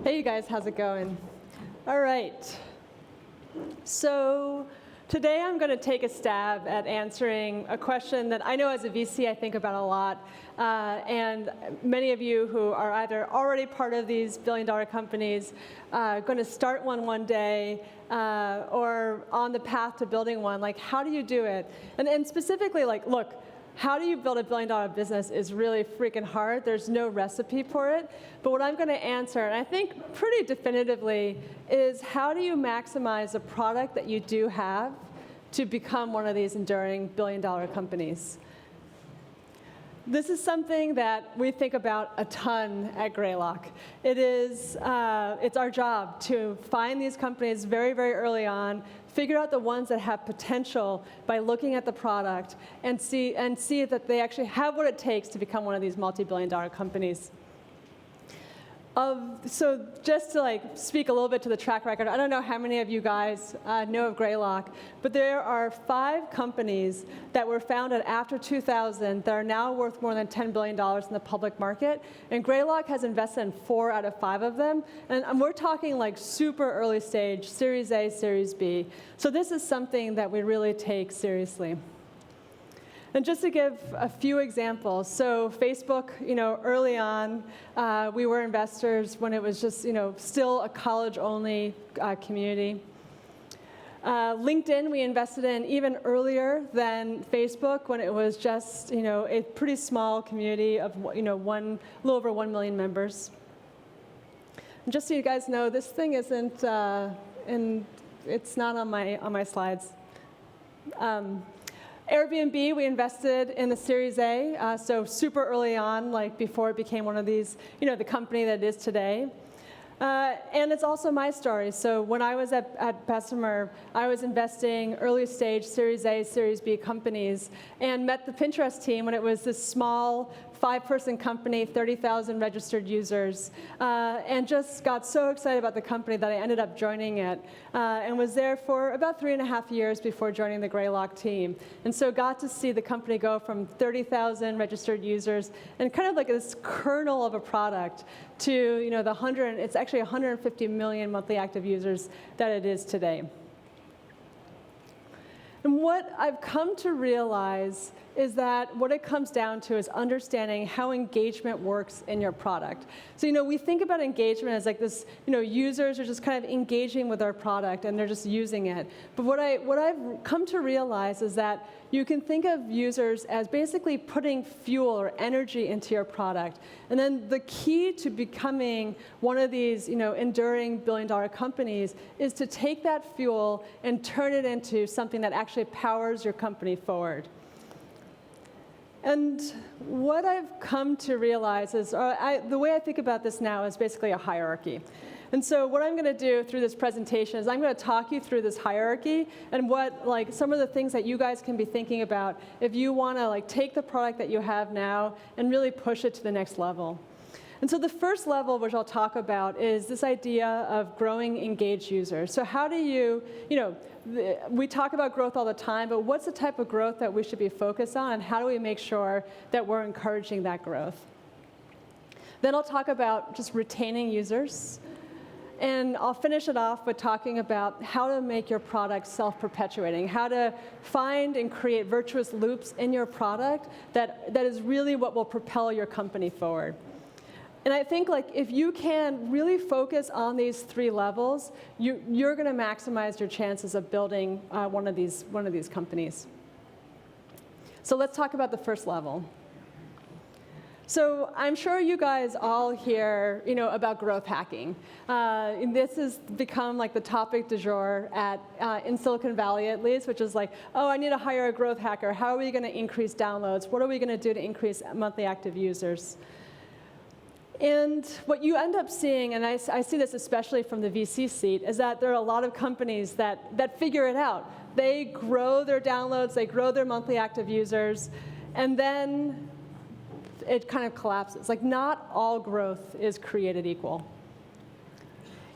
Hey, you guys, how's it going? All right. So today I'm going to take a stab at answering a question that I know as a VC I think about a lot. And many of you who are either already part of these billion-dollar companies, going to start one day, or on the path to building one, like how do you do it? And specifically, like, look, how do you build a billion-dollar business is really freaking hard. There's no recipe for it. But what I'm going to answer, and I think pretty definitively, is how do you maximize a product that you do have to become one of these enduring billion-dollar companies? This is something that we think about a ton at Greylock. It's our job to find these companies very, very early on, figure out the ones that have potential by looking at the product, and see that they actually have what it takes to become one of these multi-billion-dollar companies. So just to speak a little bit to the track record, I don't know how many of you guys know of Greylock, but there are 5 companies that were founded after 2000 that are now worth more than $10 billion in the public market, and Greylock has invested in 4 out of 5 of them, and we're talking like super early stage, Series A, Series B. So this is something that we really take seriously. And just to give a few examples, so Facebook, early on, we were investors when it was just, still a college-only community. LinkedIn, we invested in even earlier than Facebook when it was just, a pretty small community of, a little over 1 million members. And just so you guys know, this thing isn't, it's not on my slides. Airbnb, we invested in the Series A, so super early on, like before it became one of these, the company that it is today. And it's also my story. So when I was at Bessemer, I was investing early stage Series A, Series B companies, and met the Pinterest team when it was this small 5-person company, 30,000 registered users, and just got so excited about the company that I ended up joining it, and was there for about 3.5 years before joining the Greylock team. And so got to see the company go from 30,000 registered users and kind of like this kernel of a product to it's actually 150 million monthly active users that it is today. And what I've come to realize is that what it comes down to is understanding how engagement works in your product. So, we think about engagement as like this, users are just kind of engaging with our product and they're just using it. But what I've come to realize is that you can think of users as basically putting fuel or energy into your product. And then the key to becoming one of these, enduring billion-dollar companies is to take that fuel and turn it into something that actually powers your company forward. And what I've come to realize is, the way I think about this now is basically a hierarchy. And so what I'm going to do through this presentation is I'm going to talk you through this hierarchy and what, some of the things that you guys can be thinking about if you want to, take the product that you have now and really push it to the next level. And so the first level, which I'll talk about, is this idea of growing engaged users. So how do you, we talk about growth all the time, but what's the type of growth that we should be focused on, and how do we make sure that we're encouraging that growth? Then I'll talk about just retaining users. And I'll finish it off with talking about how to make your product self-perpetuating, how to find and create virtuous loops in your product that is really what will propel your company forward. And I think if you can really focus on these 3 levels, you're going to maximize your chances of building one of these companies. So let's talk about the first level. So I'm sure you guys all hear, about growth hacking. And this has become the topic du jour in Silicon Valley, at least, which is oh, I need to hire a growth hacker. How are we going to increase downloads? What are we going to do to increase monthly active users? And what you end up seeing, and I see this especially from the VC seat, is that there are a lot of companies that figure it out. They grow their downloads, they grow their monthly active users, and then it kind of collapses. Not all growth is created equal.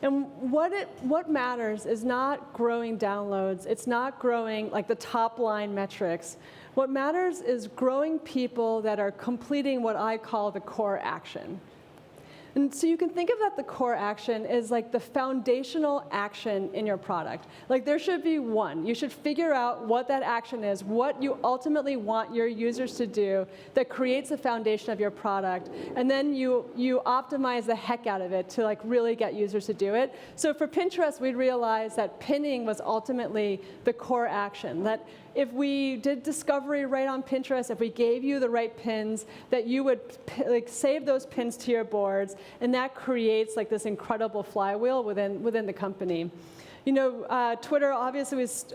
And what matters is not growing downloads. It's not growing the top line metrics. What matters is growing people that are completing what I call the core action. And so you can think of that the core action is like the foundational action in your product. Like there should be one. You should figure out what that action is, what you ultimately want your users to do that creates the foundation of your product. And then you optimize the heck out of it to like really get users to do it. So for Pinterest, we realized that pinning was ultimately the core action. That if we did discovery right on Pinterest, if we gave you the right pins, that you would like save those pins to your boards, and that creates like this incredible flywheel within the company. You know, Twitter obviously was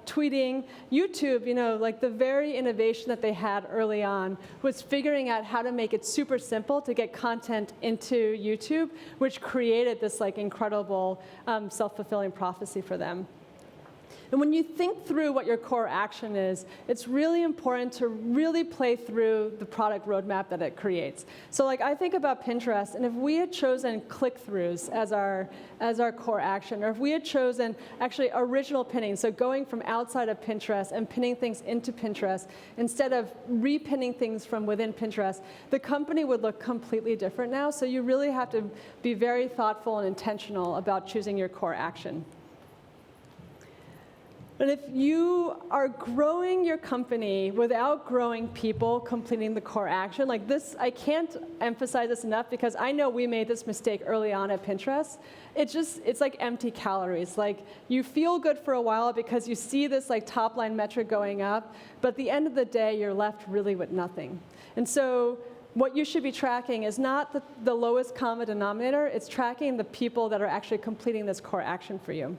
tweeting. YouTube, you know, like the very innovation that they had early on was figuring out how to make it super simple to get content into YouTube, which created this like incredible self-fulfilling prophecy for them. And when you think through what your core action is, it's really important to really play through the product roadmap that it creates. So like I think about Pinterest, and if we had chosen click-throughs as our core action, or if we had chosen actually original pinning, so going from outside of Pinterest and pinning things into Pinterest, instead of repinning things from within Pinterest, the company would look completely different now. So you really have to be very thoughtful and intentional about choosing your core action. And if you are growing your company without growing people completing the core action, like this, I can't emphasize this enough because I know we made this mistake early on at Pinterest. It's like empty calories. Like you feel good for a while because you see this like top line metric going up, but at the end of the day, you're left really with nothing. And so what you should be tracking is not the lowest common denominator, it's tracking the people that are actually completing this core action for you.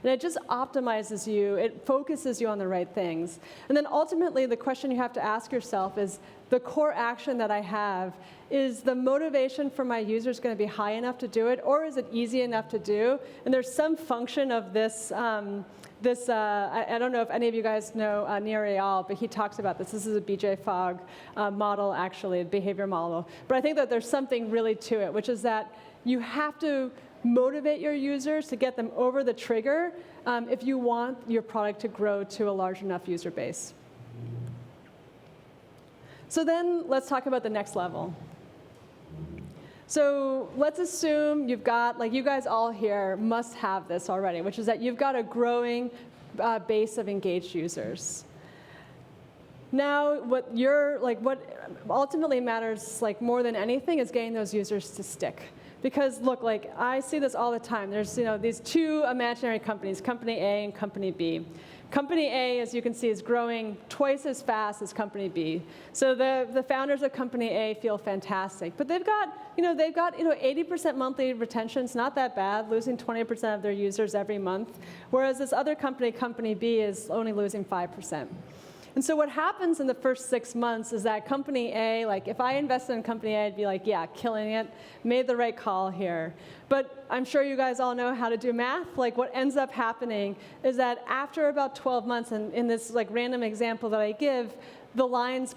And it just optimizes you, it focuses you on the right things. And then ultimately, the question you have to ask yourself is, the core action that I have, is the motivation for my users going to be high enough to do it, or is it easy enough to do? And there's some function of this, I don't know if any of you guys know Nir Eyal, but he talks about this. This is a BJ Fogg model, actually, a behavior model. But I think that there's something really to it, which is that you have to motivate your users to get them over the trigger if you want your product to grow to a large enough user base. So then let's talk about the next level. So let's assume you've got, like you guys all here must have this already, which is that you've got a growing base of engaged users. Now, what ultimately matters like more than anything is getting those users to stick. Because look, like I see this all the time. There's these two imaginary companies, Company A and Company B. Company A, as you can see, is growing twice as fast as Company B. So the founders of Company A feel fantastic, but they've got 80% monthly retention. It's not that bad, losing 20% of their users every month, whereas this other company, Company B, is only losing 5%. And so what happens in the first 6 months is that Company A, like if I invested in Company A, I'd be like, yeah, killing it, made the right call here. But I'm sure you guys all know how to do math. Like what ends up happening is that after about 12 months, and in this like random example that I give, the lines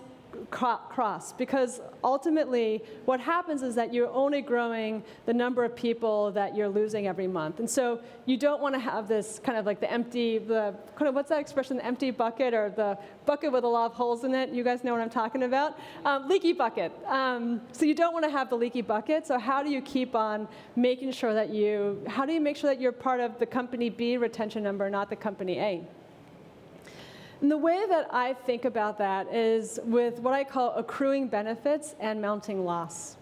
cross, because ultimately what happens is that you're only growing the number of people that you're losing every month. And so you don't want to have this kind of like what's that expression, the empty bucket, or the bucket with a lot of holes in it? You guys know what I'm talking about? Leaky bucket. So you don't want to have the leaky bucket. So how do you keep on making sure that how do you make sure that you're part of the Company B retention number, not the Company A? And the way that I think about that is with what I call accruing benefits and mounting loss.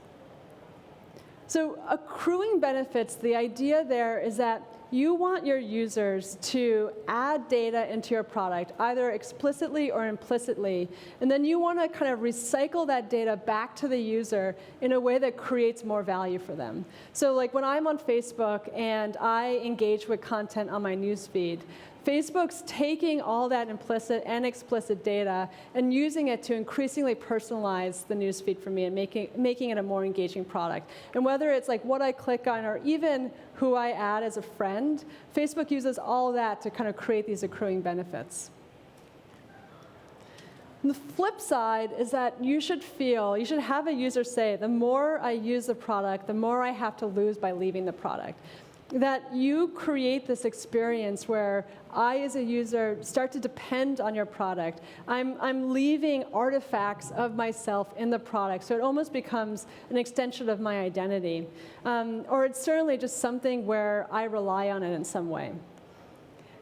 So accruing benefits, the idea there is that you want your users to add data into your product, either explicitly or implicitly, and then you want to kind of recycle that data back to the user in a way that creates more value for them. So like when I'm on Facebook and I engage with content on my newsfeed, Facebook's taking all that implicit and explicit data and using it to increasingly personalize the newsfeed for me and making it a more engaging product. And whether it's like what I click on or even who I add as a friend, Facebook uses all of that to kind of create these accruing benefits. And the flip side is that you should have a user say, the more I use the product, the more I have to lose by leaving the product. that you create this experience where I, as a user, start to depend on your product. I'm leaving artifacts of myself in the product, so it almost becomes an extension of my identity. Or it's certainly just something where I rely on it in some way.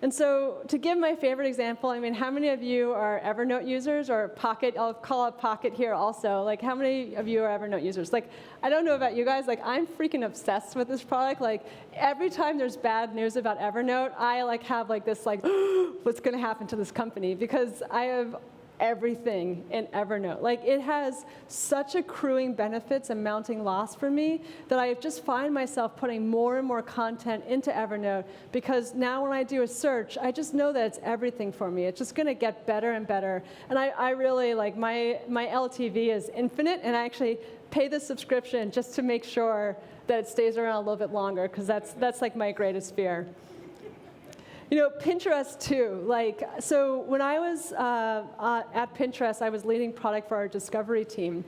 And so to give my favorite example, I mean, how many of you are Evernote users or Pocket? I'll call out Pocket here also. Like, how many of you are Evernote users? Like, I don't know about you guys. Like, I'm freaking obsessed with this product. Like, every time there's bad news about Evernote, I like have like this like, what's going to happen to this company? Because I have everything in Evernote. Like, it has such accruing benefits and mounting loss for me that I just find myself putting more and more content into Evernote, because now when I do a search, I just know that it's everything for me. It's just going to get better and better. And I really, like, my LTV is infinite, and I actually pay the subscription just to make sure that it stays around a little bit longer, because that's like my greatest fear. You know, Pinterest too. Like, so when I was at Pinterest, I was leading product for our discovery team.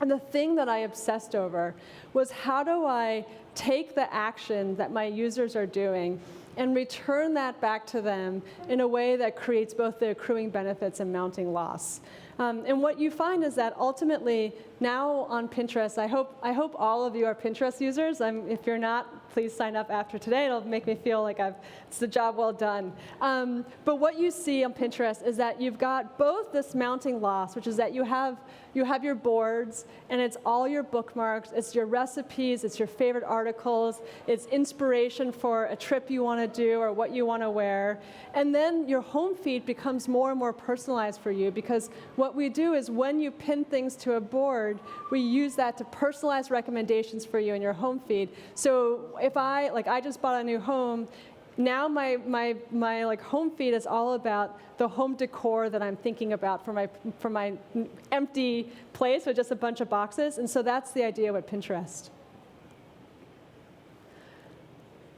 And the thing that I obsessed over was, how do I take the action that my users are doing and return that back to them in a way that creates both the accruing benefits and mounting loss? And what you find is that ultimately, now on Pinterest, I hope all of you are Pinterest users. If you're not, please sign up after today. It'll make me feel like it's the job well done. But what you see on Pinterest is that you've got both this mounting loss, which is that you have your boards, and it's all your bookmarks, it's your recipes, it's your favorite articles, it's inspiration for a trip you want to do or what you want to wear. And then your home feed becomes more and more personalized for you, because what we do is, when you pin things to a board, we use that to personalize recommendations for you in your home feed. So if I just bought a new home, now my like home feed is all about the home decor that I'm thinking about for my empty place with just a bunch of boxes. And so that's the idea with Pinterest.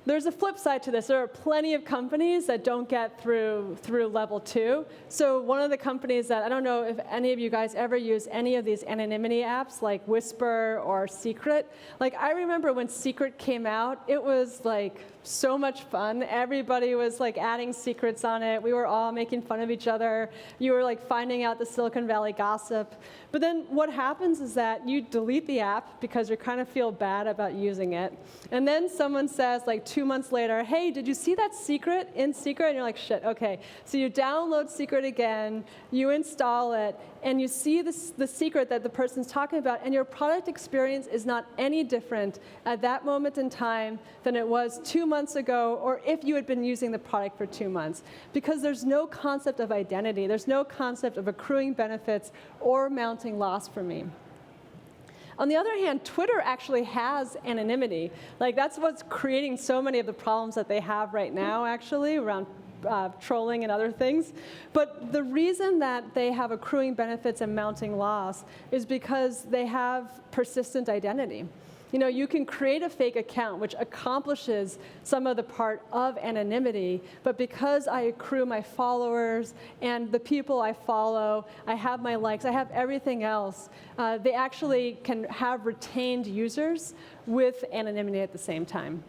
There's a flip side to this. There are plenty of companies that don't get through level 2. So one of the companies that, I don't know if any of you guys ever use any of these anonymity apps like Whisper or Secret. Like, I remember when Secret came out, it was like so much fun. Everybody was like adding secrets on it. We were all making fun of each other. You were like finding out the Silicon Valley gossip. But then what happens is that you delete the app because you kind of feel bad about using it. And then someone says, like 2 months later, hey, did you see that secret in Secret? And you're like, shit, okay. So you download Secret again, you install it, and you see the secret that the person's talking about, and your product experience is not any different at that moment in time than it was 2 months ago, or if you had been using the product for 2 months. Because there's no concept of identity. There's no concept of accruing benefits or mounting loss for me. On the other hand, Twitter actually has anonymity. Like, that's what's creating so many of the problems that they have right now, actually, around trolling and other things. But the reason that they have accruing benefits and mounting loss is because they have persistent identity. You know, you can create a fake account which accomplishes some of the part of anonymity, but because I accrue my followers and the people I follow, I have my likes, I have everything else, they actually can have retained users with anonymity at the same time.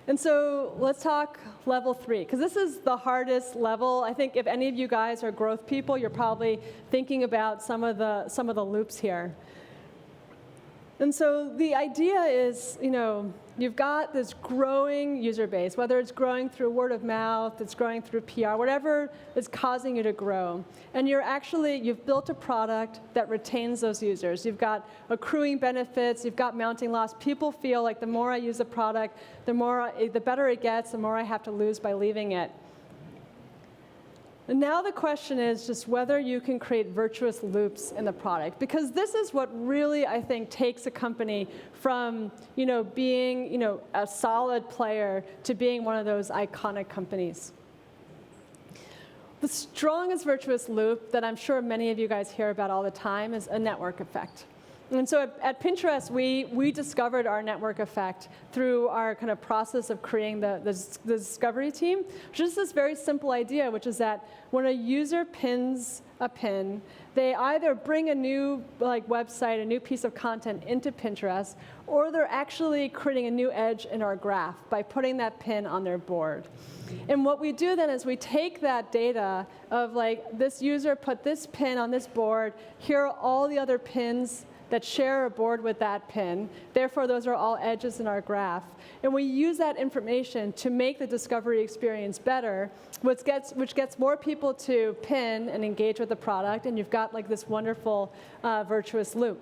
And so let's talk level 3, because this is the hardest level. I think if any of you guys are growth people, you're probably thinking about some of the loops here. And so the idea is, you know, you've got this growing user base, whether it's growing through word of mouth, it's growing through PR, whatever is causing you to grow. And you've built a product that retains those users. You've got accruing benefits, you've got mounting loss. People feel like the more I use a product, the better it gets, the more I have to lose by leaving it. And now the question is just whether you can create virtuous loops in the product, because this is what really, I think, takes a company from, you know, being, you know, a solid player to being one of those iconic companies. The strongest virtuous loop that I'm sure many of you guys hear about all the time is a network effect. And so at Pinterest, we discovered our network effect through our kind of process of creating the discovery team, which is this very simple idea, which is that when a user pins a pin, they either bring a new website, a new piece of content into Pinterest, or they're actually creating a new edge in our graph by putting that pin on their board. And what we do then is we take that data of this user put this pin on this board, here are all the other pins that share a board with that pin. Therefore, those are all edges in our graph. And we use that information to make the discovery experience better, which gets more people to pin and engage with the product, and you've got this wonderful virtuous loop.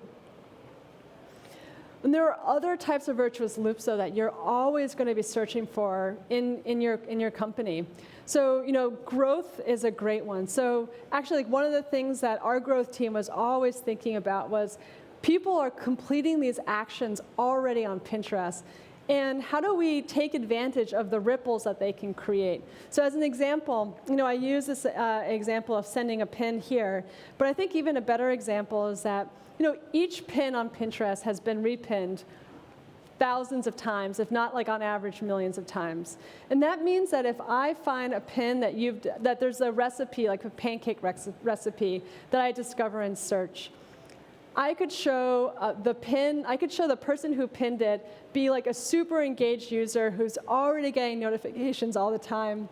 And there are other types of virtuous loops, though, that you're always going to be searching for in your company. So, growth is a great one. So actually, one of the things that our growth team was always thinking about was people are completing these actions already on Pinterest. And how do we take advantage of the ripples that they can create? So as an example, I use this example of sending a pin here. But I think even a better example is that each pin on Pinterest has been repinned thousands of times, if not on average millions of times. And that means that if I find a pin that there's a recipe, like a pancake recipe, that I discover in search, I could show the person who pinned it be a super engaged user who's already getting notifications all the time.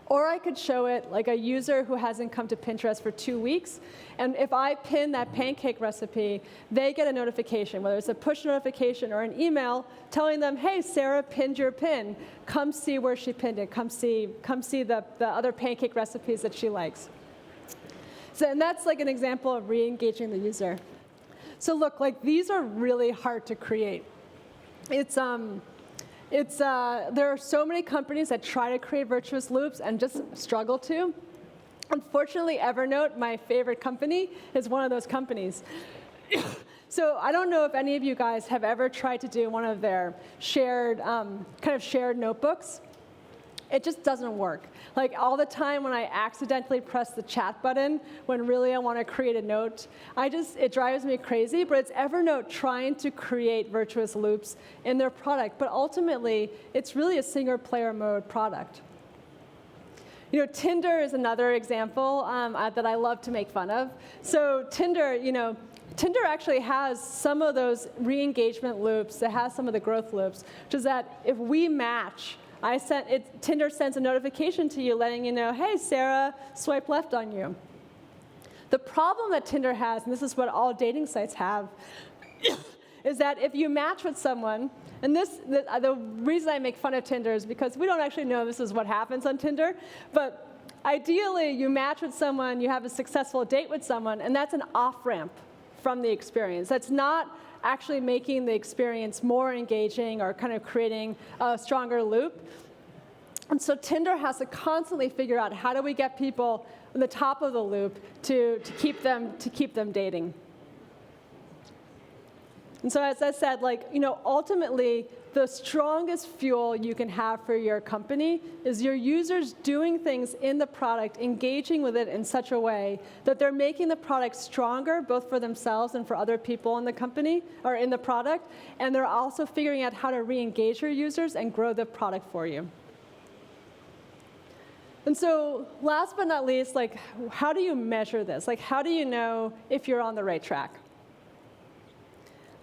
Or I could show it a user who hasn't come to Pinterest for 2 weeks. And if I pin that pancake recipe, they get a notification, whether it's a push notification or an email telling them, hey, Sarah pinned your pin. Come see where she pinned it. Come see the other pancake recipes that she likes. So, and that's an example of re-engaging the user. So look, these are really hard to create. There are so many companies that try to create virtuous loops and just struggle to. Unfortunately, EVERNOTE, my favorite company, is one of those companies. So I don't know if any of you guys have ever tried to do one of their shared notebooks. It just doesn't work. All the time when I accidentally press the chat button, when really I want to create a note, it drives me crazy. But it's EVERNOTE trying to create virtuous loops in their product. But ultimately, it's really a single-player mode product. Tinder is another example that I love to make fun of. So Tinder actually has some of those re-engagement loops. It has some of the growth loops, which is that if we match, Tinder sends a notification to you letting you know, hey, Sarah, swipe left on you. The problem that Tinder has, and this is what all dating sites have, is that if you match with someone, and the reason I make fun of Tinder is because we don't actually know this is what happens on Tinder, but ideally you match with someone, you have a successful date with someone, and that's an off-ramp from the experience. That's not actually making the experience more engaging or kind of creating a stronger loop. And so Tinder has to constantly figure out how do we get people on the top of the loop to keep them dating. And so as I said, ultimately, the strongest fuel you can have for your company is your users doing things in the product, engaging with it in such a way that they're making the product stronger, both for themselves and for other people in the company or in the product, and they're also figuring out how to re-engage your users and grow the product for you. And so last but not least, how do you measure this? How do you know if you're on the right track?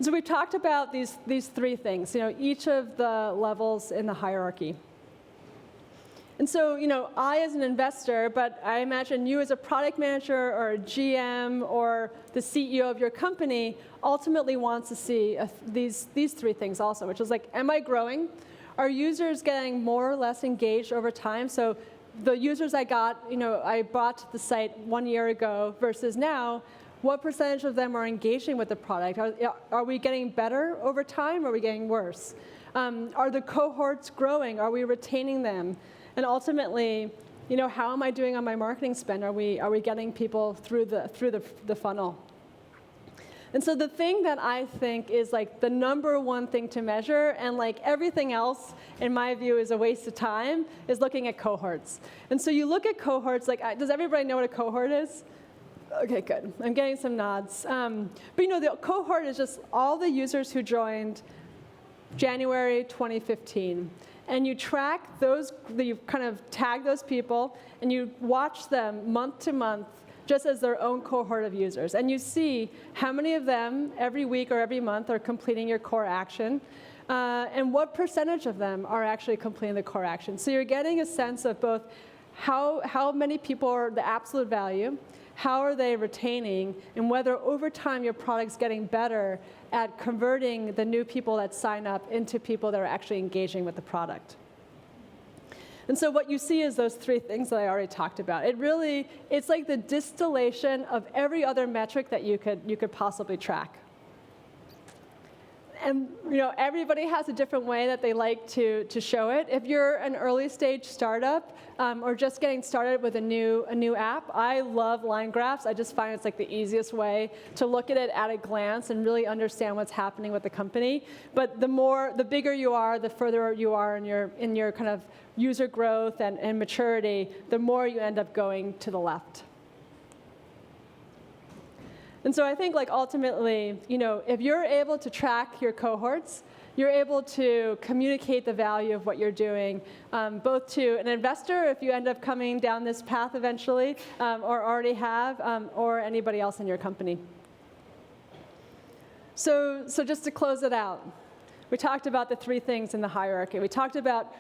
So we talked about these three things, each of the levels in the hierarchy. And so, I as an investor, but I imagine you as a product manager or a GM or the CEO of your company ultimately wants to see these three things also, which is am I growing? Are users getting more or less engaged over time? So the users I brought to the site 1 year ago versus now, what percentage of them are engaging with the product? Are we getting better over time, or are we getting worse? Are the cohorts growing? Are we retaining them? And ultimately, how am I doing on my marketing spend? Are we getting people through the funnel? And so the thing that I think is the number one thing to measure, and everything else, in my view, is a waste of time, is looking at cohorts. And so you look at cohorts, does everybody know what a cohort is? Okay, good. I'm getting some nods. But the cohort is just all the users who joined January 2015. And you track those, you kind of tag those people, and you watch them month to month just as their own cohort of users. And you see how many of them every week or every month are completing your core action, and what percentage of them are actually completing the core action. So you're getting a sense of both how many people are the absolute value, how are they retaining, and whether over time your product's getting better at converting the new people that sign up into people that are actually engaging with the product. And so what you see is those three things that I already talked about. It's like the distillation of every other metric that you could possibly track. And everybody has a different way that they like to show it. If you're an early stage startup or just getting started with a new app, I love line graphs. I just find it's like the easiest way to look at it at a glance and really understand what's happening with the company. But the bigger you are, the further you are in your kind of user growth and maturity, the more you end up going to the left. And so I think ultimately, if you're able to track your cohorts, you're able to communicate the value of what you're doing, both to an investor, if you end up coming down this path eventually, or already have, or anybody else in your company. So just to close it out, we talked about the three things in the hierarchy. We talked about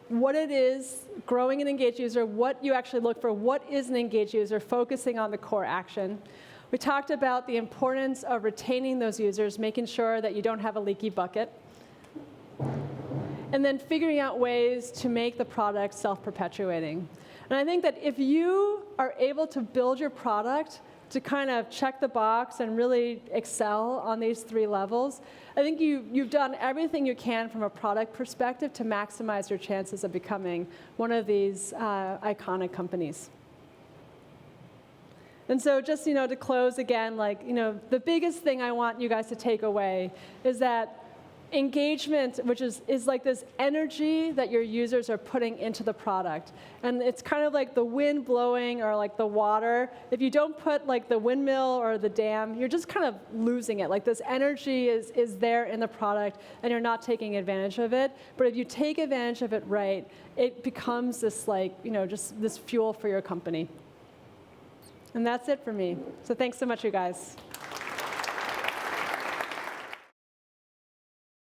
what it is, growing an engaged user, what you actually look for, what is an engaged user, focusing on the core action. We talked about the importance of retaining those users, making sure that you don't have a leaky bucket. And then figuring out ways to make the product self-perpetuating. And I think that if you are able to build your product to kind of check the box and really excel on these three levels, I think you've done everything you can from a product perspective to maximize your chances of becoming one of these iconic companies. And so just, to close again, the biggest thing I want you guys to take away is that engagement, which is like this energy that your users are putting into the product. And it's kind of like the wind blowing or like the water. If you don't put the windmill or the dam, you're just kind of losing it. This energy is there in the product, and you're not taking advantage of it. But if you take advantage of it right, it becomes this just this fuel for your company. And that's it for me. So thanks so much, you guys.